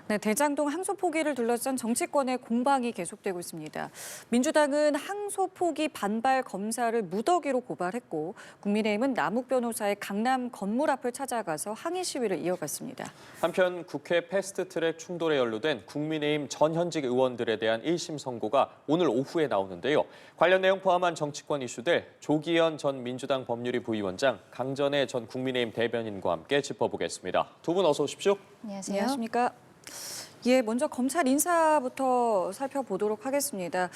네, 대장동 항소 포기를 둘러싼 정치권의 공방이 계속되고 있습니다. 민주당은 항소 포기 반발 검사를 무더기로 고발했고 국민의힘은 남욱 변호사의 강남 건물 앞을 찾아가서 항의 시위를 이어갔습니다. 한편 국회 패스트트랙 충돌에 연루된 국민의힘 전 현직 의원들에 대한 1심 선고가 오늘 오후에 나오는데요. 관련 내용 포함한 정치권 이슈들 조기현 전 민주당 법률위 부위원장, 강전애 전 국민의힘 대변인과 함께 짚어보겠습니다. 두 분 어서 오십시오. 안녕하세요. 안녕하십니까? 예, 먼저 검찰 인사부터 살펴보도록 하겠습니다.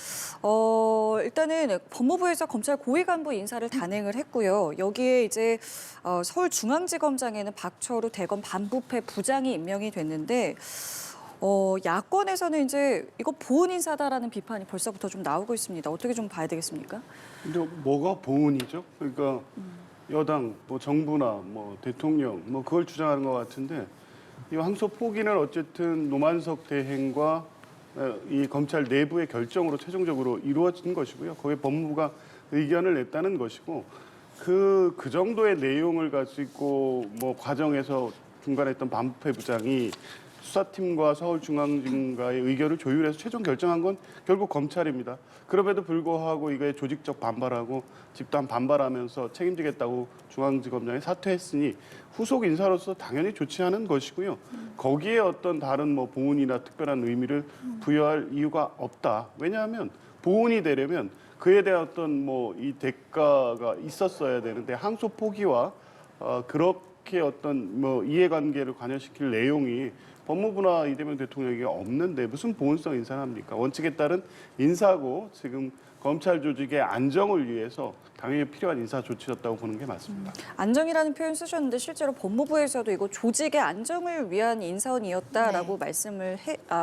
일단은 법무부에서 검찰 고위 간부 인사를 단행을 했고요. 여기에 이제 서울중앙지검장에는 박철우 대검 반부패 부장이 임명이 됐는데 야권에서는 이제 이거 보훈 인사다라는 비판이 벌써부터 좀 나오고 있습니다. 어떻게 좀 봐야 되겠습니까? 근데 뭐가 보훈이죠? 그러니까 여당, 뭐 정부나 뭐 대통령, 뭐 그걸 주장하는 것 같은데. 이 항소 포기는 어쨌든 노만석 대행과 이 검찰 내부의 결정으로 최종적으로 이루어진 것이고요. 거기에 법무부가 의견을 냈다는 것이고 그 정도의 내용을 가지고 뭐 과정에서 중간에 했던 반부패 부장이 수사팀과 서울중앙지검과의 의견을 조율해서 최종 결정한 건 결국 검찰입니다. 그럼에도 불구하고 이거에 조직적 반발하고 집단 반발하면서 책임지겠다고 중앙지검장이 사퇴했으니 후속 인사로서 당연히 좋지 않은 것이고요. 거기에 어떤 다른 뭐 보훈이나 특별한 의미를 부여할 이유가 없다. 왜냐하면 보훈이 되려면 그에 대한 어떤 뭐 이 대가가 있었어야 되는데 항소 포기와 그렇게 어떤 뭐 이해관계를 관여시킬 내용이 법무부나 이재명 대통령에게 없는데 무슨 보훈성 인사를 합니까? 원칙에 따른 인사고 지금 검찰 조직의 안정을 위해서 당연히 필요한 인사 조치였다고 보는 게 맞습니다. 안정이라는 표현 쓰셨는데 실제로 법무부에서도 이거 조직의 안정을 위한 인사원이었다라고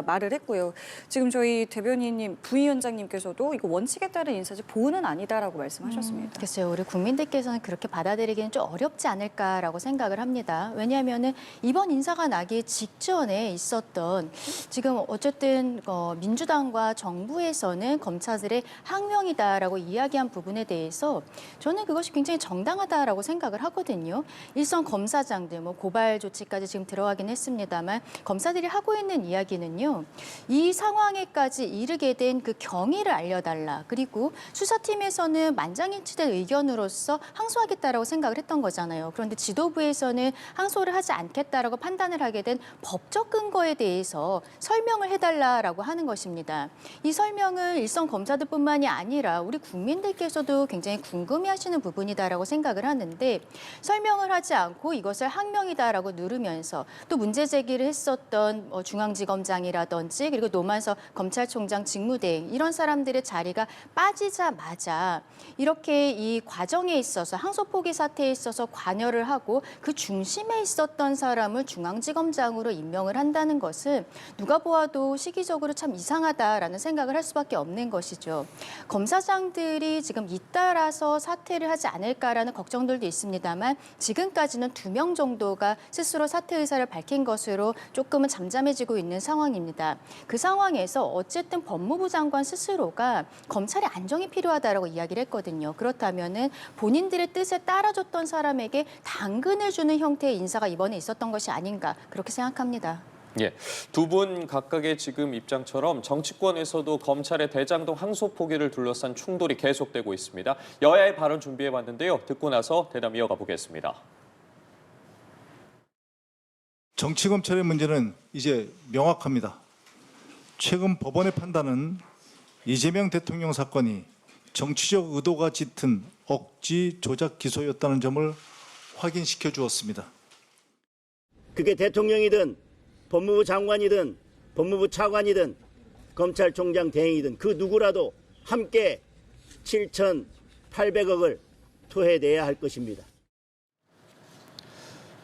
말을 했고요. 지금 저희 대변인님, 부위원장님께서도 이거 원칙에 따른 인사지 보훈은 아니다라고 말씀하셨습니다. 글쎄요, 우리 국민들께서는 그렇게 받아들이기는 좀 어렵지 않을까라고 생각을 합니다. 왜냐하면은 이번 인사가 나기 직전에 있었던 지금 어쨌든 민주당과 정부에서는 검사들의 항명이다라고 이야기한 부분에 대해서 저는 그것이 굉장히 정당하다라고 생각을 하거든요. 일선 검사장들, 뭐 고발 조치까지 지금 들어가긴 했습니다만 검사들이 하고 있는 이야기는요. 이 상황에까지 이르게 된 그 경위를 알려달라. 그리고 수사팀에서는 만장일치된 의견으로서 항소하겠다라고 생각을 했던 거잖아요. 그런데 지도부에서는 항소를 하지 않겠다라고 판단을 하게 된 법적 근거에 대해서 설명을 해달라라고 하는 것입니다. 이 설명을 일선 검사들뿐만이 아니라 우리 국민들께서도 굉장히 궁금해하시는 부분이다라고 생각을 하는데 설명을 하지 않고 이것을 항명이다라고 누르면서 또 문제 제기를 했었던 중앙지검장이라든지 그리고 노만석 검찰총장 직무대행 이런 사람들의 자리가 빠지자마자 이렇게 이 과정에 있어서 항소 포기 사태에 있어서 관여를 하고 그 중심에 있었던 사람을 중앙지검장으로 임명을 한다는 것은 누가 보아도 시기적으로 참 이상하다라는 생각을 할 수밖에 없는 것이죠. 검사장들이 지금 잇따라서 사퇴를 하지 않을까라는 걱정들도 있습니다만 지금까지는 2명 정도가 스스로 사퇴 의사를 밝힌 것으로 조금은 잠잠해지고 있는 상황입니다. 그 상황에서 어쨌든 법무부 장관 스스로가 검찰의 안정이 필요하다라고 이야기를 했거든요. 그렇다면은 본인들의 뜻에 따라줬던 사람에게 당근을 주는 형태의 인사가 이번에 있었던 것이 아닌가 그렇게 생각합니다. 예, 두 분 각각의 지금 입장처럼 정치권에서도 검찰의 대장동 항소 포기를 둘러싼 충돌이 계속되고 있습니다. 여야의 발언 준비해봤는데요. 듣고 나서 대담 이어가 보겠습니다. 정치검찰의 문제는 이제 명확합니다. 최근 법원의 판단은 이재명 대통령 사건이 정치적 의도가 짙은 억지 조작 기소였다는 점을 확인시켜 주었습니다. 그게 대통령이든 법무부 장관이든 법무부 차관이든 검찰총장 대행이든 그 누구라도 함께 7,800억을 토해내야 할 것입니다.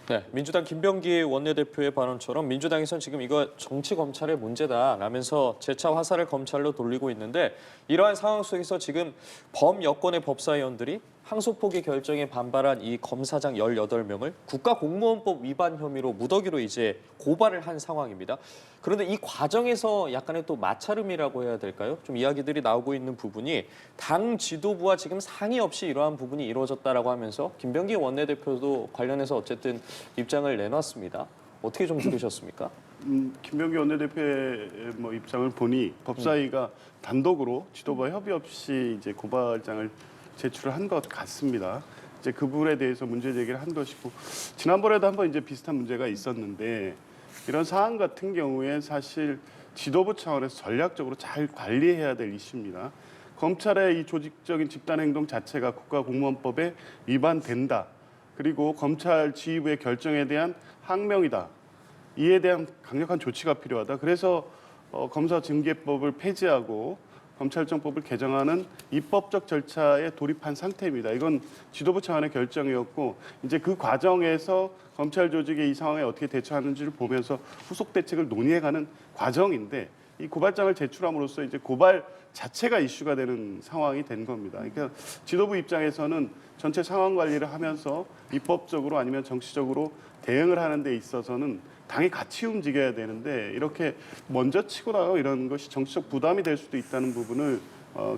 네, 민주당 김병기 원내대표의 발언처럼 민주당에선 지금 이거 정치검찰의 문제다라면서 재차 화살을 검찰로 돌리고 있는데 이러한 상황 속에서 지금 범여권의 법사위원들이 항소 포기 결정에 반발한 이 검사장 18명을 국가공무원법 위반 혐의로 무더기로 이제 고발을 한 상황입니다. 그런데 이 과정에서 약간의 또 마찰음이라고 해야 될까요? 좀 이야기들이 나오고 있는 부분이 당 지도부와 지금 상의 없이 이러한 부분이 이루어졌다라고 하면서 김병기 원내대표도 관련해서 어쨌든 입장을 내놨습니다. 어떻게 좀 들으셨습니까? 김병기 원내대표의 뭐 입장을 보니 법사위가 단독으로 지도부와 협의 없이 이제 고발장을 제출을 한 것 같습니다. 이제 그 부분에 대해서 문제 제기를 한 것이고 지난번에도 한번 이제 비슷한 문제가 있었는데 이런 사안 같은 경우에 사실 지도부 차원에서 전략적으로 잘 관리해야 될 이슈입니다. 검찰의 이 조직적인 집단 행동 자체가 국가공무원법에 위반된다. 그리고 검찰 지휘부의 결정에 대한 항명이다. 이에 대한 강력한 조치가 필요하다. 그래서 검사징계법을 폐지하고 검찰청법을 개정하는 입법적 절차에 돌입한 상태입니다. 이건 지도부 차원의 결정이었고 이제 그 과정에서 검찰 조직의 이 상황에 어떻게 대처하는지를 보면서 후속 대책을 논의해가는 과정인데 이 고발장을 제출함으로써 이제 고발 자체가 이슈가 되는 상황이 된 겁니다. 그러니까 지도부 입장에서는 전체 상황 관리를 하면서 입법적으로 아니면 정치적으로 대응을 하는 데 있어서는 당이 같이 움직여야 되는데 이렇게 먼저 치고 나가고 이런 것이 정치적 부담이 될 수도 있다는 부분을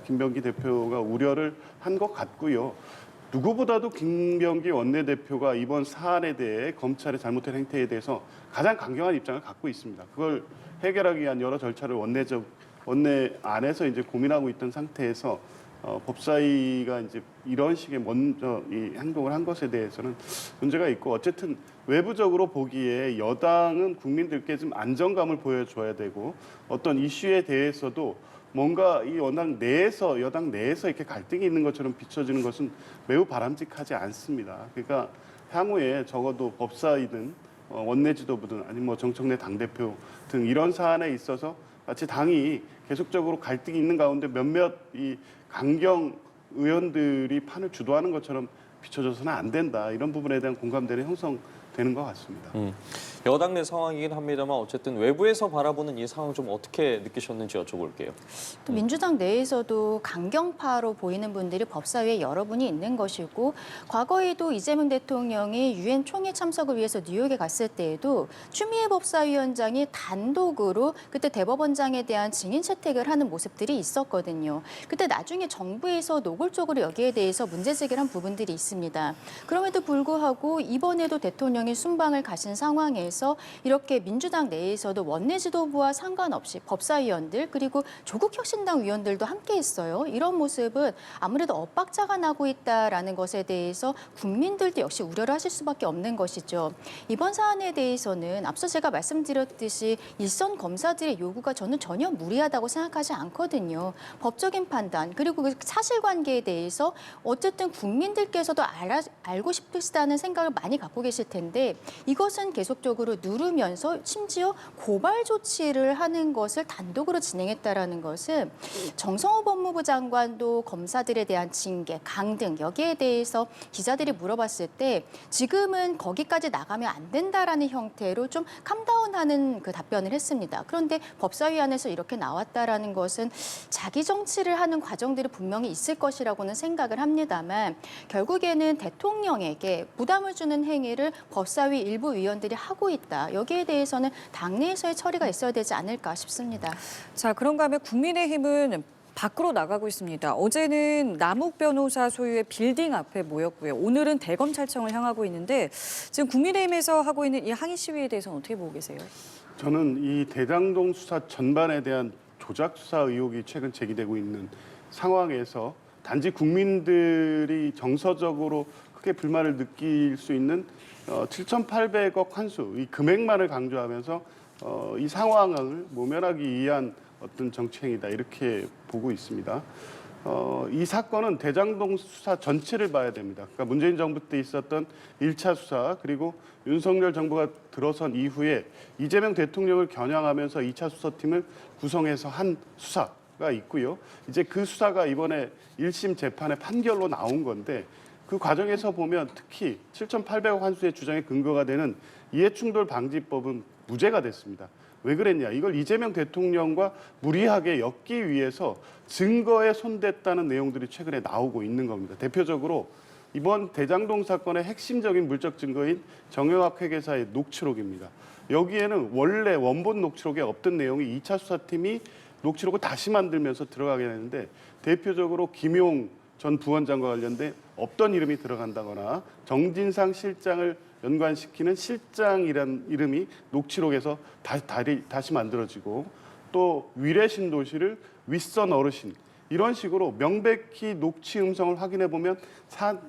김병기 대표가 우려를 한 것 같고요. 누구보다도 김병기 원내대표가 이번 사안에 대해 검찰의 잘못된 행태에 대해서 가장 강경한 입장을 갖고 있습니다. 그걸 해결하기 위한 여러 절차를 원내 안에서 이제 고민하고 있던 상태에서 법사위가 이제 이런 식의 먼저 이 행동을 한 것에 대해서는 문제가 있고 어쨌든 외부적으로 보기에 여당은 국민들께 좀 안정감을 보여줘야 되고 어떤 이슈에 대해서도 뭔가 이 여당 내에서 이렇게 갈등이 있는 것처럼 비춰지는 것은 매우 바람직하지 않습니다. 그러니까 향후에 적어도 법사위든 원내 지도부든 아니면 뭐 정청래 당대표 등 이런 사안에 있어서 마치 당이 계속적으로 갈등이 있는 가운데 몇몇 이 강경 의원들이 판을 주도하는 것처럼 비춰져서는 안 된다. 이런 부분에 대한 공감대는 형성되는 것 같습니다. 여당 내 상황이긴 합니다만 어쨌든 외부에서 바라보는 이 상황 좀 어떻게 느끼셨는지 여쭤볼게요. 또 민주당 내에서도 강경파로 보이는 분들이 법사위에 여러분이 있는 것이고 과거에도 이재명 대통령이 유엔 총회 참석을 위해서 뉴욕에 갔을 때에도 추미애 법사위원장이 단독으로 그때 대법원장에 대한 증인 채택을 하는 모습들이 있었거든요. 그때 나중에 정부에서 노골적으로 여기에 대해서 문제 제기를 한 부분들이 있습니다. 그럼에도 불구하고 이번에도 대통령이 순방을 가신 상황에서 이렇게 민주당 내에서도 원내 지도부와 상관없이 법사위원들 그리고 조국혁신당 위원들도 함께했어요. 이런 모습은 아무래도 엇박자가 나고 있다라는 것에 대해서 국민들도 역시 우려를 하실 수밖에 없는 것이죠. 이번 사안에 대해서는 앞서 제가 말씀드렸듯이 일선 검사들의 요구가 저는 전혀 무리하다고 생각하지 않거든요. 법적인 판단 그리고 그 사실관계에 대해서 어쨌든 국민들께서도 알고 싶으시다는 생각을 많이 갖고 계실 텐데 이것은 계속적으로 누르면서 심지어 고발 조치를 하는 것을 단독으로 진행했다라는 것은 정성호 법무부 장관도 검사들에 대한 징계, 강등 여기에 대해서 기자들이 물어봤을 때 지금은 거기까지 나가면 안 된다라는 형태로 좀 캄다운하는 그 답변을 했습니다. 그런데 법사위 안에서 이렇게 나왔다라는 것은 자기 정치를 하는 과정들이 분명히 있을 것이라고는 생각을 합니다만 결국에는 대통령에게 부담을 주는 행위를 법사위 일부 위원들이 하고 있다. 여기에 대해서는 당내에서의 처리가 있어야 되지 않을까 싶습니다. 자, 그런가 하면 국민의힘은 밖으로 나가고 있습니다. 어제는 남욱 변호사 소유의 빌딩 앞에 모였고요. 오늘은 대검찰청을 향하고 있는데 지금 국민의힘에서 하고 있는 이 항의 시위에 대해서는 어떻게 보고 계세요? 저는 이 대장동 수사 전반에 대한 조작 수사 의혹이 최근 제기되고 있는 상황에서 단지 국민들이 정서적으로 크게 불만을 느낄 수 있는 7,800억 환수, 이 금액만을 강조하면서 이 상황을 모면하기 위한 어떤 정치행위다 이렇게 보고 있습니다. 이 사건은 대장동 수사 전체를 봐야 됩니다. 그러니까 문재인 정부 때 있었던 1차 수사 그리고 윤석열 정부가 들어선 이후에 이재명 대통령을 겨냥하면서 2차 수사팀을 구성해서 한 수사가 있고요. 이제 그 수사가 이번에 1심 재판의 판결로 나온 건데 그 과정에서 보면 특히 7,800억 환수의 주장에 근거가 되는 이해충돌 방지법은 무죄가 됐습니다. 왜 그랬냐? 이걸 이재명 대통령과 무리하게 엮기 위해서 증거에 손댔다는 내용들이 최근에 나오고 있는 겁니다. 대표적으로 이번 대장동 사건의 핵심적인 물적 증거인 정영학 회계사의 녹취록입니다. 여기에는 원래 원본 녹취록에 없던 내용이 2차 수사팀이 녹취록을 다시 만들면서 들어가게 되는데 대표적으로 김용 전 부원장과 관련된 없던 이름이 들어간다거나 정진상 실장을 연관시키는 실장이란 이름이 녹취록에서 다시 만들어지고 또 위례 신도시를 윗선 어르신 이런 식으로 명백히 녹취 음성을 확인해 보면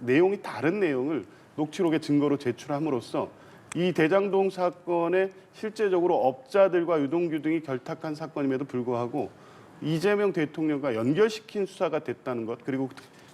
내용이 다른 내용을 녹취록의 증거로 제출함으로써 이 대장동 사건에 실제적으로 업자들과 유동규 등이 결탁한 사건임에도 불구하고 이재명 대통령과 연결시킨 수사가 됐다는 것 그리고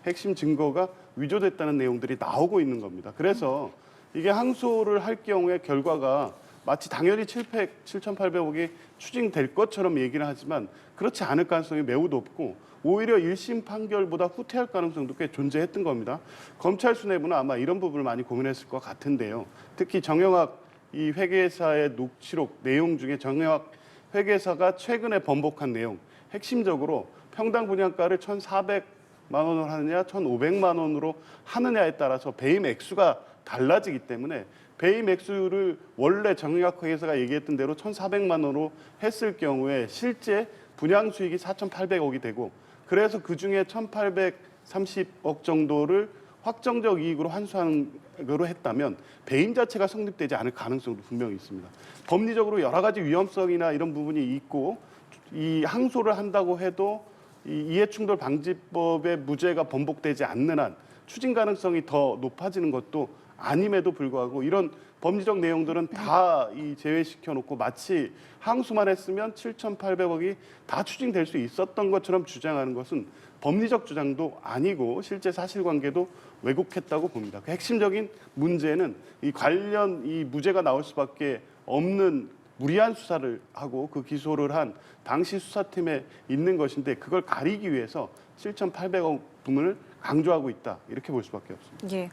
핵심 증거가 위조됐다는 내용들이 나오고 있는 겁니다. 그래서 이게 항소를 할 경우에 결과가 마치 당연히 7,800억이 추징될 것처럼 얘기를 하지만 그렇지 않을 가능성이 매우 높고 오히려 1심 판결보다 후퇴할 가능성도 꽤 존재했던 겁니다. 검찰 수뇌부는 아마 이런 부분을 많이 고민했을 것 같은데요. 특히 정영학 이 회계사의 녹취록 내용 중에 정영학 회계사가 최근에 번복한 내용 핵심적으로 평당 분양가를 1,400만 원으로 하느냐 1,500만 원으로 하느냐에 따라서 배임 액수가 달라지기 때문에 배임 액수를 원래 정영학 회계사가 얘기했던 대로 1,400만 원으로 했을 경우에 실제 분양 수익이 4,800억이 되고 그래서 그중에 1,830억 정도를 확정적 이익으로 환수하는 거로 했다면 배임 자체가 성립되지 않을 가능성도 분명히 있습니다. 법리적으로 여러 가지 위험성이나 이런 부분이 있고 이 항소를 한다고 해도 이 이해충돌 방지법의 무죄가 번복되지 않는 한 추징 가능성이 더 높아지는 것도 아님에도 불구하고 이런 법리적 내용들은 다 제외시켜 놓고 마치 항소만 했으면 7,800억이 다 추징될 수 있었던 것처럼 주장하는 것은 법리적 주장도 아니고 실제 사실관계도 왜곡했다고 봅니다. 그 핵심적인 문제는 이 관련 이 무죄가 나올 수밖에 없는 무리한 수사를 하고 그 기소를 한 당시 수사팀에 있는 것인데 그걸 가리기 위해서 7,800억 부문을 강조하고 있다. 이렇게 볼 수밖에 없습니다. 예.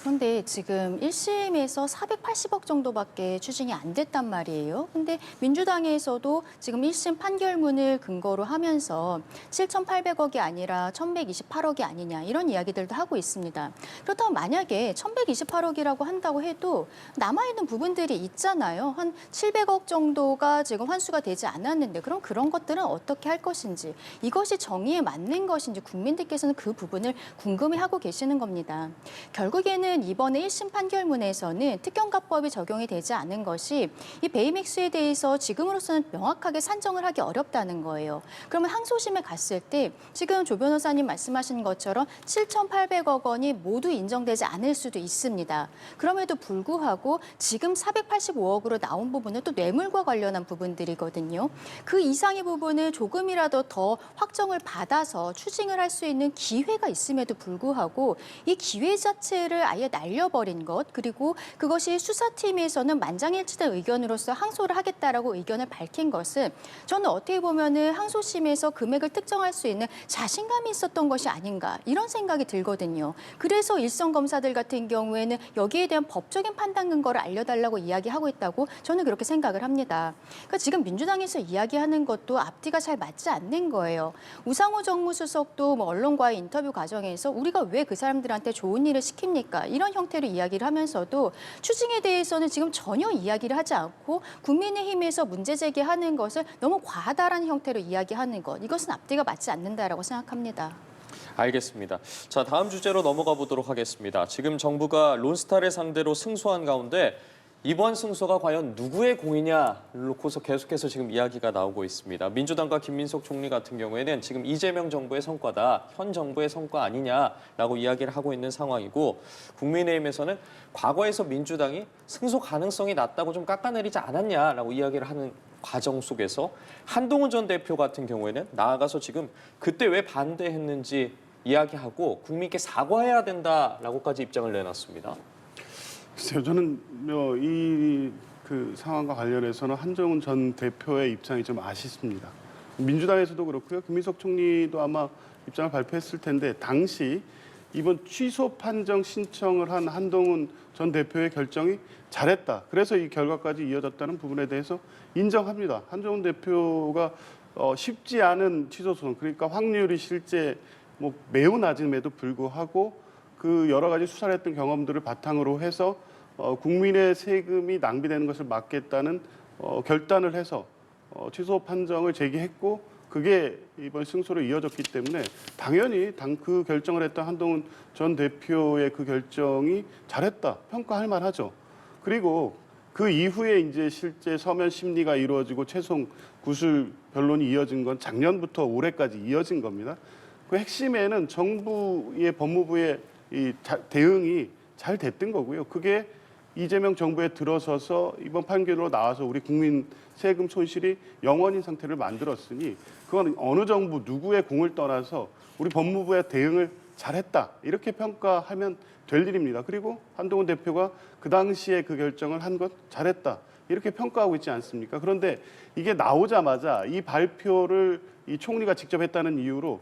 그런데 지금 1심에서 480억 정도밖에 추징이 안 됐단 말이에요. 근데 민주당에서도 지금 1심 판결문을 근거로 하면서 7,800억이 아니라 1,128억이 아니냐 이런 이야기들도 하고 있습니다. 그렇다면 만약에 1,128억이라고 한다고 해도 남아있는 부분들이 있잖아요. 한 700억 정도가 지금 환수가 되지 않았는데 그럼 그런 것들은 어떻게 할 것인지 이것이 정의에 맞는 것인지 국민들께서는 그 부분을 궁금해하고 계시는 겁니다. 결국에는 이번에 1심 판결문에서는 특경가법이 적용이 되지 않은 것이 이 배임 액수에 대해서 지금으로서는 명확하게 산정을 하기 어렵다는 거예요. 그러면 항소심에 갔을 때 지금 조 변호사님 말씀하신 것처럼 7,800억 원이 모두 인정되지 않을 수도 있습니다. 그럼에도 불구하고 지금 485억으로 나온 부분은 또 뇌물과 관련한 부분들이거든요. 그 이상의 부분을 조금이라도 더 확정을 받아서 추징을 할 수 있는 기회가 있음에도 불구하고 이 기회 자체를 아예 날려버린 것 그리고 그것이 수사팀에서는 만장일치된 의견으로서 항소를 하겠다라고 의견을 밝힌 것은 저는 어떻게 보면은 항소심에서 금액을 특정할 수 있는 자신감이 있었던 것이 아닌가 이런 생각이 들거든요. 그래서 일선 검사들 같은 경우에는 여기에 대한 법적인 판단 근거를 알려달라고 이야기하고 있다고 저는 그렇게 생각을 합니다. 그러니까 지금 민주당에서 이야기하는 것도 앞뒤가 잘 맞지 않는 거예요. 우상호 정무수석도 뭐 언론과의 인터뷰 과정에서 우리가 왜 그 사람들한테 좋은 일을 시킵니까? 이런 형태로 이야기를 하면서도 추징에 대해서는 지금 전혀 이야기를 하지 않고 국민의힘에서 문제 제기하는 것을 너무 과다한 형태로 이야기하는 것. 이것은 앞뒤가 맞지 않는다라고 생각합니다. 알겠습니다. 자, 다음 주제로 넘어가 보도록 하겠습니다. 지금 정부가 론스타를 상대로 승소한 가운데 이번 승소가 과연 누구의 공이냐 놓고서 계속해서 지금 이야기가 나오고 있습니다. 민주당과 김민석 총리 같은 경우에는 지금 이재명 정부의 성과다, 현 정부의 성과 아니냐라고 이야기를 하고 있는 상황이고 국민의힘에서는 과거에서 민주당이 승소 가능성이 낮다고 좀 깎아내리지 않았냐라고 이야기를 하는 과정 속에서 한동훈 전 대표 같은 경우에는 나아가서 지금 그때 왜 반대했는지 이야기하고 국민께 사과해야 된다라고까지 입장을 내놨습니다. 글쎄요, 저는 이 상황과 관련해서는 한동훈 전 대표의 입장이 좀 아쉽습니다. 민주당에서도 그렇고요. 김민석 총리도 아마 입장을 발표했을 텐데 당시 이번 취소 판정 신청을 한 한동훈 전 대표의 결정이 잘했다. 그래서 이 결과까지 이어졌다는 부분에 대해서 인정합니다. 한동훈 대표가 쉽지 않은 취소 소송, 그러니까 확률이 실제 매우 낮음에도 불구하고 그 여러 가지 수사를 했던 경험들을 바탕으로 해서 국민의 세금이 낭비되는 것을 막겠다는 결단을 해서 취소 판정을 제기했고 그게 이번 승소로 이어졌기 때문에 당연히 그 결정을 했던 한동훈 전 대표의 그 결정이 잘했다 평가할 만하죠. 그리고 그 이후에 이제 실제 서면 심리가 이루어지고 최종 구술 변론이 이어진 건 작년부터 올해까지 이어진 겁니다. 그 핵심에는 정부의 법무부의 대응이 잘 됐던 거고요. 그게 이재명 정부에 들어서서 이번 판결로 나와서 우리 국민 세금 손실이 영원인 상태를 만들었으니 그건 어느 정부 누구의 공을 떠나서 우리 법무부의 대응을 잘했다 이렇게 평가하면 될 일입니다. 그리고 한동훈 대표가 그 당시에 그 결정을 한 것 잘했다 이렇게 평가하고 있지 않습니까? 그런데 이게 나오자마자 이 발표를 이 총리가 직접 했다는 이유로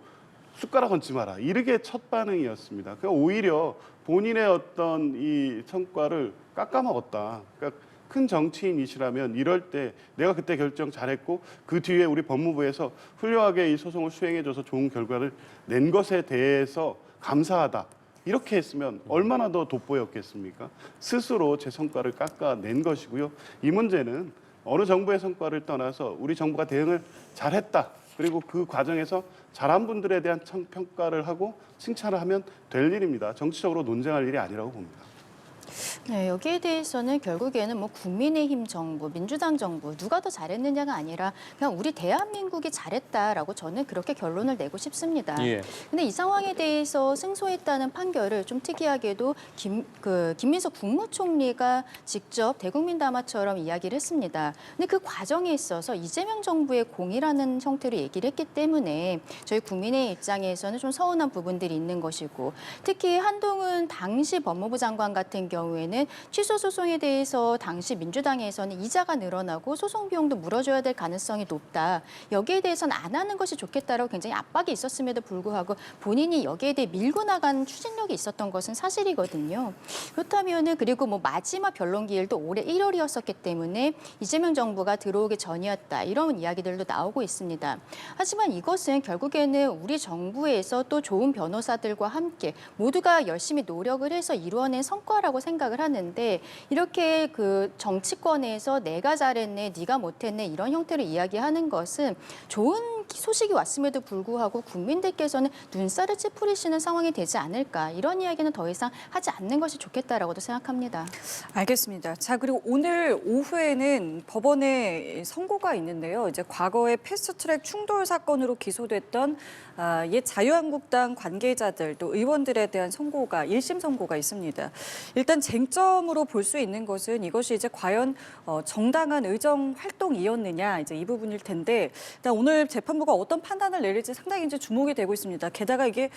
숟가락 얹지 마라 이렇게 첫 반응이었습니다. 그러니까 오히려 본인의 어떤 이 성과를 깎아먹었다. 그러니까 큰 정치인이시라면 이럴 때 내가 그때 결정 잘했고 그 뒤에 우리 법무부에서 훌륭하게 이 소송을 수행해줘서 좋은 결과를 낸 것에 대해서 감사하다. 이렇게 했으면 얼마나 더 돋보였겠습니까? 스스로 제 성과를 깎아낸 것이고요. 이 문제는 어느 정부의 성과를 떠나서 우리 정부가 대응을 잘했다. 그리고 그 과정에서 잘한 분들에 대한 평가를 하고 칭찬을 하면 될 일입니다. 정치적으로 논쟁할 일이 아니라고 봅니다. 네, 여기에 대해서는 결국에는 뭐 국민의힘 정부, 민주당 정부 누가 더 잘했느냐가 아니라 그냥 우리 대한민국이 잘했다라고 저는 그렇게 결론을 내고 싶습니다. 예. 근데 이 상황에 대해서 승소했다는 판결을 좀 특이하게도 김민석 국무총리가 직접 대국민 담화처럼 이야기를 했습니다. 근데 그 과정에 있어서 이재명 정부의 공이라는 형태로 얘기를 했기 때문에 저희 국민의 입장에서는 좀 서운한 부분들이 있는 것이고 특히 한동훈 당시 법무부 장관 같은 경우에는 취소 소송에 대해서 당시 민주당에서는 이자가 늘어나고 소송 비용도 물어줘야 될 가능성이 높다. 여기에 대해서는 안 하는 것이 좋겠다라고 굉장히 압박이 있었음에도 불구하고 본인이 여기에 대해 밀고 나간 추진력이 있었던 것은 사실이거든요. 그렇다면은 그리고 뭐 마지막 변론 기일도 올해 1월이었었기 때문에 이재명 정부가 들어오기 전이었다. 이런 이야기들도 나오고 있습니다. 하지만 이것은 결국에는 우리 정부에서 또 좋은 변호사들과 함께 모두가 열심히 노력을 해서 이루어낸 성과라고 생각을 하는데 이렇게 그 정치권에서 내가 잘했네, 네가 못했네 이런 형태로 이야기하는 것은 좋은 소식이 왔음에도 불구하고 국민들께서는 눈살을 찌푸리시는 상황이 되지 않을까 이런 이야기는 더 이상 하지 않는 것이 좋겠다라고도 생각합니다. 알겠습니다. 자, 그리고 오늘 오후에는 법원에 선고가 있는데요. 이제 과거에 패스트트랙 충돌 사건으로 기소됐던 옛 자유한국당 관계자들 또 의원들에 대한 선고가 1심 선고가 있습니다. 일단 쟁점으로 볼 수 있는 것은 이것이 이제 과연 정당한 의정 활동이었느냐 이제 이 부분일 텐데 일단 오늘 재판부가 어떤 판단을 내릴지 상당히 이제 주목이 되고 있습니다. 게다가 이게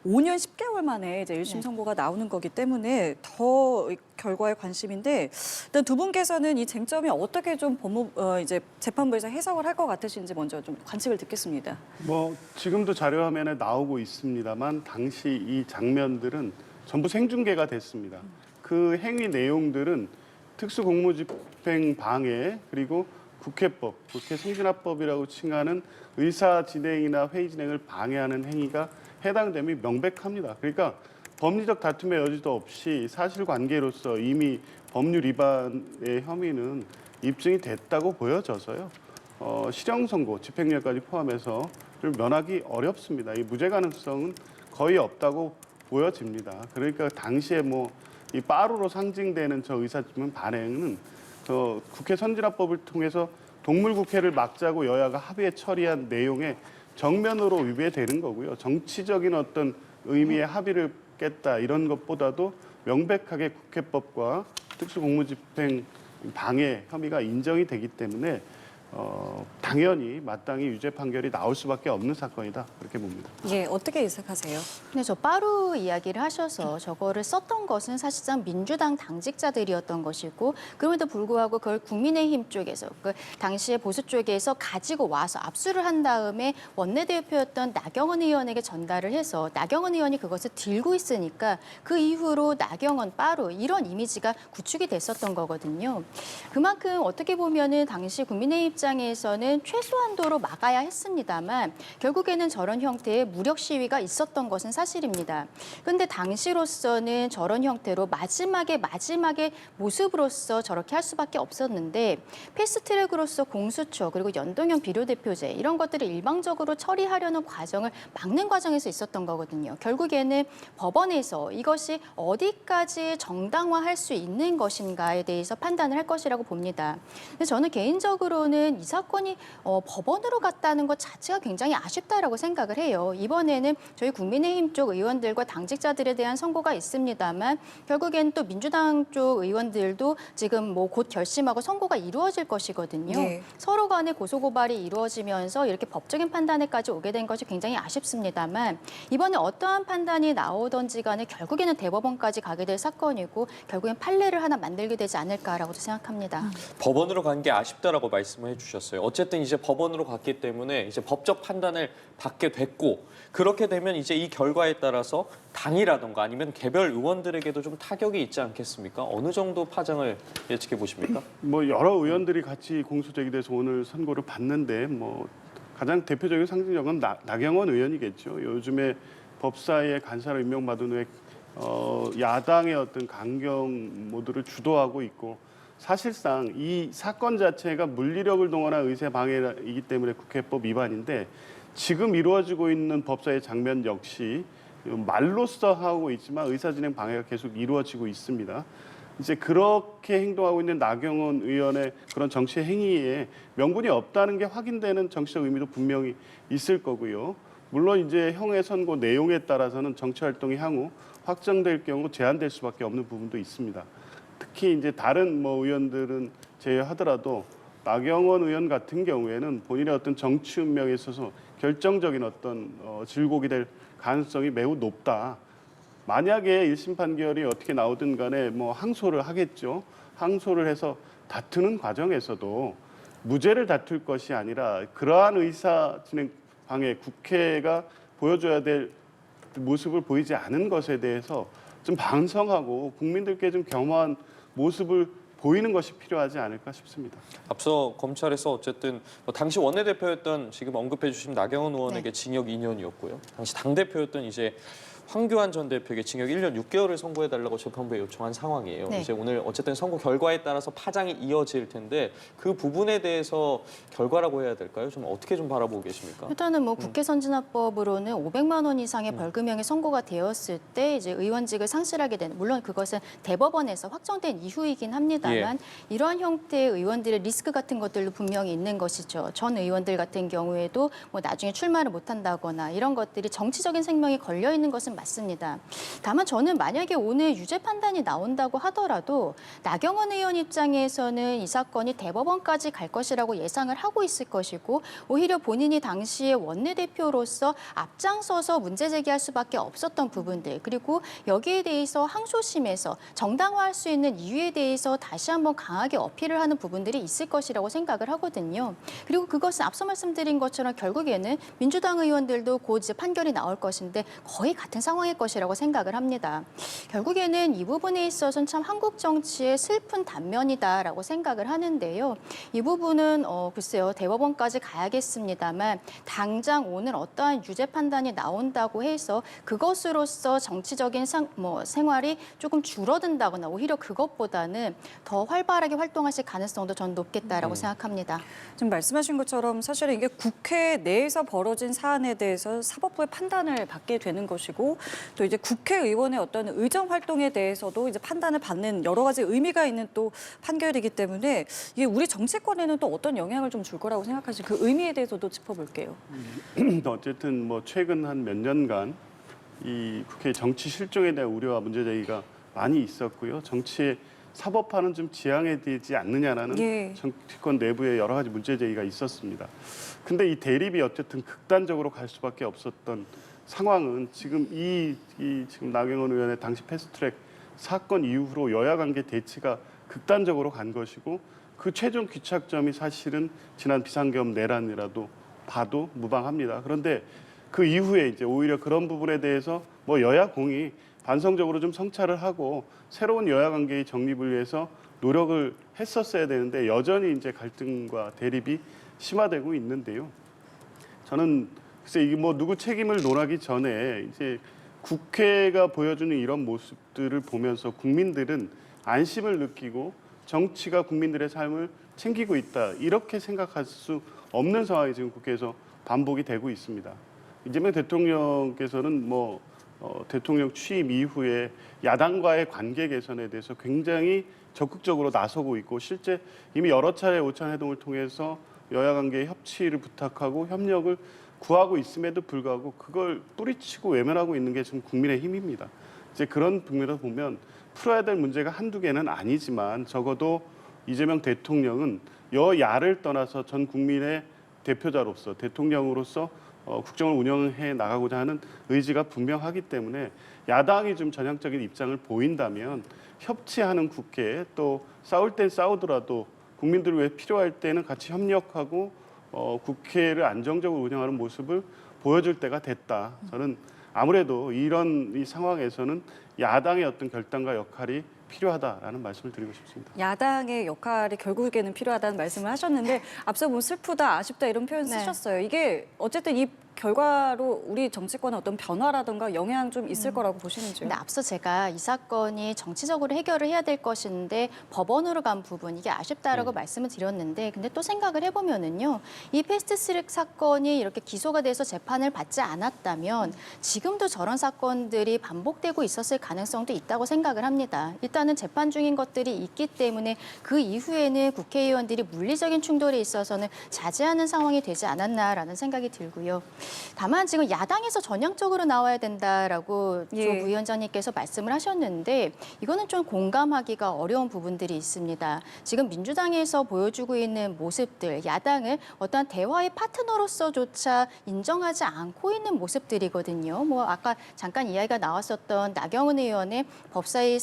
5년 10개월 만에 이제 1심 선고가 나오는 거기 때문에 더 결과에 관심인데 일단 두 분께서는 이 쟁점이 어떻게 좀 이제 재판부에서 해석을 할 것 같으신지 먼저 좀 관측을 듣겠습니다. 뭐 지금도 자료 화면에 나오고 있습니다만 당시 이 장면들은 전부 생중계가 됐습니다. 그 행위 내용들은 특수공무집행 방해 그리고 국회법, 국회 성진화법이라고 칭하는 의사 진행이나 회의 진행을 방해하는 행위가 해당됨이 명백합니다. 그러니까 법리적 다툼의 여지도 없이 사실관계로서 이미 법률 위반의 혐의는 입증이 됐다고 보여져서요. 실형 선고, 집행유예까지 포함해서 면하기 어렵습니다. 이 무죄 가능성은 거의 없다고 보여집니다. 그러니까 당시에 뭐 이 빠루로 상징되는 저 의사진행 반행은 국회 선진화법을 통해서 동물국회를 막자고 여야가 합의해 처리한 내용에 정면으로 위배되는 거고요. 정치적인 어떤 의미의 합의를 깼다 이런 것보다도 명백하게 국회법과 특수공무집행 방해 혐의가 인정이 되기 때문에 당연히 마땅히 유죄 판결이 나올 수밖에 없는 사건이다 그렇게 봅니다. 예, 어떻게 예상하세요? 근데 저 빠루 이야기를 하셔서 저거를 썼던 것은 사실상 민주당 당직자들이었던 것이고 그럼에도 불구하고 그걸 국민의힘 쪽에서 그 당시에 보수 쪽에서 가지고 와서 압수를 한 다음에 원내대표였던 나경원 의원에게 전달을 해서 나경원 의원이 그것을 들고 있으니까 그 이후로 나경원 빠루 이런 이미지가 구축이 됐었던 거거든요. 그만큼 어떻게 보면은 당시 국민의힘 입장에서는 시위는 최소한도로 막아야 했습니다만 결국에는 저런 형태의 무력 시위가 있었던 것은 사실입니다. 그런데 당시로서는 저런 형태로 마지막에 모습으로서 저렇게 할 수밖에 없었는데 패스트트랙으로서 공수처 그리고 연동형 비례대표제 이런 것들을 일방적으로 처리하려는 과정을 막는 과정에서 있었던 거거든요. 결국에는 법원에서 이것이 어디까지 정당화할 수 있는 것인가에 대해서 판단을 할 것이라고 봅니다. 근데 저는 개인적으로는 이 사건이 법원으로 갔다는 것 자체가 굉장히 아쉽다라고 생각을 해요. 이번에는 저희 국민의힘 쪽 의원들과 당직자들에 대한 선고가 있습니다만 결국엔 또 민주당 쪽 의원들도 지금 뭐 곧 결심하고 선고가 이루어질 것이거든요. 네. 서로 간에 고소고발이 이루어지면서 이렇게 법적인 판단에까지 오게 된 것이 굉장히 아쉽습니다만 이번에 어떠한 판단이 나오던지 간에 결국에는 대법원까지 가게 될 사건이고 결국엔 판례를 하나 만들게 되지 않을까라고도 생각합니다. 법원으로 간 게 아쉽다라고 말씀을 해주셨어요. 어쨌든 이제 법원으로 갔기 때문에 이제 법적 판단을 받게 됐고 그렇게 되면 이제 이 결과에 따라서 당이라던가 아니면 개별 의원들에게도 좀 타격이 있지 않겠습니까? 어느 정도 파장을 예측해 보십니까? 뭐 여러 의원들이 같이 공소 제기돼서 오늘 선고를 받는데 뭐 가장 대표적인 상징적은 나경원 의원이겠죠. 요즘에 법사위에 간사로 임명받은 후에 야당의 어떤 강경 모드를 주도하고 있고 사실상 이 사건 자체가 물리력을 동원한 의세 방해이기 때문에 국회법 위반인데 지금 이루어지고 있는 법사의 장면 역시 말로써 하고 있지만 의사진행 방해가 계속 이루어지고 있습니다. 이제 그렇게 행동하고 있는 나경원 의원의 그런 정치 행위에 명분이 없다는 게 확인되는 정치적 의미도 분명히 있을 거고요. 물론 이제 형의 선고 내용에 따라서는 정치 활동이 향후 확정될 경우 제한될 수밖에 없는 부분도 있습니다. 특히 이제 다른 뭐 의원들은 제외하더라도 나경원 의원 같은 경우에는 본인의 어떤 정치 운명에 있어서 결정적인 어떤 질곡이 될 가능성이 매우 높다. 만약에 1심 판결이 어떻게 나오든 간에 뭐 항소를 하겠죠. 항소를 해서 다투는 과정에서도 무죄를 다툴 것이 아니라 그러한 의사 진행 방해 국회가 보여줘야 될 모습을 보이지 않은 것에 대해서 좀 반성하고 국민들께 좀 겸허한 모습을 보이는 것이 필요하지 않을까 싶습니다. 앞서 검찰에서 어쨌든 당시 원내대표였던 지금 언급해 주신 나경원 의원에게 징역 2년이었고요. 당시 당대표였던 이제 황교안 전 대표에게 징역 1년 6개월을 선고해달라고 재판부에 요청한 상황이에요. 네. 이제 오늘 어쨌든 선고 결과에 따라서 파장이 이어질 텐데 그 부분에 대해서 결과라고 해야 될까요? 좀 어떻게 좀 바라보고 계십니까? 일단은 뭐 국회 선진화법으로는 500만 원 이상의 벌금형이 선고가 되었을 때 이제 의원직을 상실하게 되는 물론 그것은 대법원에서 확정된 이후이긴 합니다만 이러한 형태의 의원들의 리스크 같은 것들도 분명히 있는 것이죠. 전 의원들 같은 경우에도 뭐 나중에 출마를 못한다거나 이런 것들이 정치적인 생명이 걸려 있는 것은 맞습니다. 다만 저는 만약에 오늘 유죄 판단이 나온다고 하더라도 나경원 의원 입장에서는 이 사건이 대법원까지 갈 것이라고 예상을 하고 있을 것이고 오히려 본인이 당시에 원내대표로서 앞장서서 문제 제기할 수밖에 없었던 부분들 그리고 여기에 대해서 항소심에서 정당화할 수 있는 이유에 대해서 다시 한번 강하게 어필을 하는 부분들이 있을 것이라고 생각을 하거든요. 그리고 그것은 앞서 말씀드린 것처럼 결국에는 민주당 의원들도 곧 이제 판결이 나올 것인데 거의 같은 상황일 것이라고 생각을 합니다. 결국에는 이 부분에 있어서는 참 한국 정치의 슬픈 단면이다라고 생각을 하는데요. 이 부분은 글쎄요 대법원까지 가야겠습니다만 당장 오늘 어떠한 유죄 판단이 나온다고 해서 그것으로서 정치적인 생활이 조금 줄어든다거나 오히려 그것보다는 더 활발하게 활동하실 가능성도 전 높겠다라고 생각합니다. 지금 말씀하신 것처럼 사실은 이게 국회 내에서 벌어진 사안에 대해서 사법부의 판단을 받게 되는 것이고 또 이제 국회의원의 어떤 의정 활동에 대해서도 이제 판단을 받는 여러 가지 의미가 있는 또 판결이기 때문에 이게 우리 정치권에는 또 어떤 영향을 좀 줄 거라고 생각하시죠? 그 의미에 대해서도 짚어볼게요. 어쨌든 뭐 최근 한 몇 년간 이 국회 정치 실종에 대한 우려와 문제 제기가 많이 있었고요. 정치의 사법화는 좀 지향되지 않느냐라는 정치권 내부에 여러 가지 문제 제기가 있었습니다. 근데 이 대립이 어쨌든 극단적으로 갈 수밖에 없었던 상황은 지금 지금 나경원 의원의 당시 패스트트랙 사건 이후로 여야 관계 대치가 극단적으로 간 것이고 그 최종 귀착점이 사실은 지난 비상계엄 내란이라도 봐도 무방합니다. 그런데 그 이후에 이제 오히려 그런 부분에 대해서 뭐 여야 공이 반성적으로 좀 성찰을 하고 새로운 여야 관계의 정립을 위해서 노력을 했었어야 되는데 여전히 이제 갈등과 대립이 심화되고 있는데요. 저는 글쎄 이게 뭐 누구 책임을 논하기 전에 이제 국회가 보여주는 이런 모습들을 보면서 국민들은 안심을 느끼고 정치가 국민들의 삶을 챙기고 있다 이렇게 생각할 수 없는 상황이 지금 국회에서 반복이 되고 있습니다. 이재명 대통령께서는 대통령 취임 이후에 야당과의 관계 개선에 대해서 굉장히 적극적으로 나서고 있고 실제 이미 여러 차례 오찬 회동을 통해서 여야 관계의 협치를 부탁하고 협력을 구하고 있음에도 불구하고 그걸 뿌리치고 외면하고 있는 게 지금 국민의힘입니다. 이제 그런 측면에서 보면 풀어야 될 문제가 한두 개는 아니지만 적어도 이재명 대통령은 여야를 떠나서 전 국민의 대표자로서 대통령으로서 국정을 운영해 나가고자 하는 의지가 분명하기 때문에 야당이 좀 전향적인 입장을 보인다면 협치하는 국회 또 싸울 땐 싸우더라도 국민들을 위해 필요할 때는 같이 협력하고 국회를 안정적으로 운영하는 모습을 보여줄 때가 됐다. 저는 아무래도 이런 이 상황에서는 야당의 어떤 결단과 역할이 필요하다라는 말씀을 드리고 싶습니다. 야당의 역할이 결국에는 필요하다는 말씀을 하셨는데 앞서 보면 슬프다, 아쉽다 이런 표현 네. 쓰셨어요. 이게 어쨌든 이 결과로 우리 정치권에 어떤 변화라든가 영향 좀 있을 거라고 보시는지요? 근데 앞서 제가 이 사건이 정치적으로 해결을 해야 될 것인데 법원으로 간 부분 이게 아쉽다라고 말씀을 드렸는데 근데 또 생각을 해보면은요 이 패스트트랙 사건이 이렇게 기소가 돼서 재판을 받지 않았다면 지금도 저런 사건들이 반복되고 있었을 가능성도 있다고 생각을 합니다. 일단은 재판 중인 것들이 있기 때문에 그 이후에는 국회의원들이 물리적인 충돌에 있어서는 자제하는 상황이 되지 않았나라는 생각이 들고요. 다만 지금 야당에서 전향적으로 나와야 된다라고 조 예. 부위원장님께서 말씀을 하셨는데 이거는 좀 공감하기가 어려운 부분들이 있습니다. 지금 민주당에서 보여주고 있는 모습들, 야당을 어떠한 대화의 파트너로서조차 인정하지 않고 있는 모습들이거든요. 아까 잠깐 이야기가 나왔었던 나경원 의원의 법사위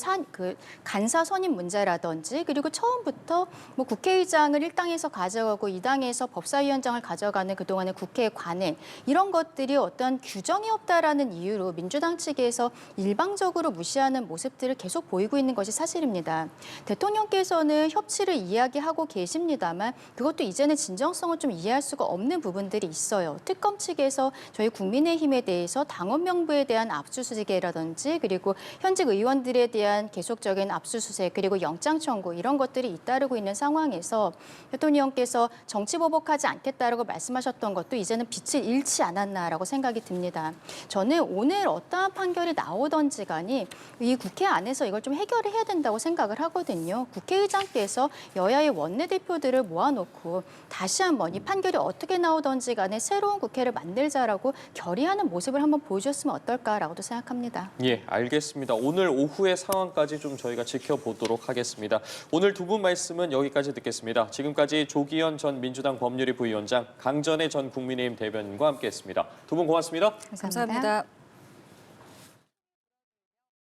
간사 선임 문제라든지 그리고 처음부터 국회의장을 1당에서 가져가고 2당에서 법사위원장을 가져가는 그동안의 국회의 관행 이런 것들이 어떤 규정이 없다라는 이유로 민주당 측에서 일방적으로 무시하는 모습들을 계속 보이고 있는 것이 사실입니다. 대통령께서는 협치를 이야기하고 계십니다만 그것도 이제는 진정성을 좀 이해할 수가 없는 부분들이 있어요. 특검 측에서 저희 국민의힘에 대해서 당원 명부에 대한 압수수색이라든지 그리고 현직 의원들에 대한 계속적인 압수수색 그리고 영장 청구 이런 것들이 잇따르고 있는 상황에서 대통령께서 정치 보복하지 않겠다라고 말씀하셨던 것도 이제는 빛을 잃지 않았나라고 생각이 듭니다. 저는 오늘 어떠한 판결이 나오던지 간에 이 국회 안에서 이걸 좀 해결을 해야 된다고 생각을 하거든요. 국회의장께서 여야의 원내대표들을 모아놓고 다시 한번 이 판결이 어떻게 나오던지 간에 새로운 국회를 만들자라고 결의하는 모습을 한번 보여줬으면 어떨까라고도 생각합니다. 예, 알겠습니다. 오늘 오후의 상황까지 좀 저희가 지켜보도록 하겠습니다. 오늘 두 분 말씀은 여기까지 듣겠습니다. 지금까지 조기현 전 민주당 법률위 부위원장, 강전애 전 국민의힘 대변인과 함께했습니다. 두 분 고맙습니다. 감사합니다.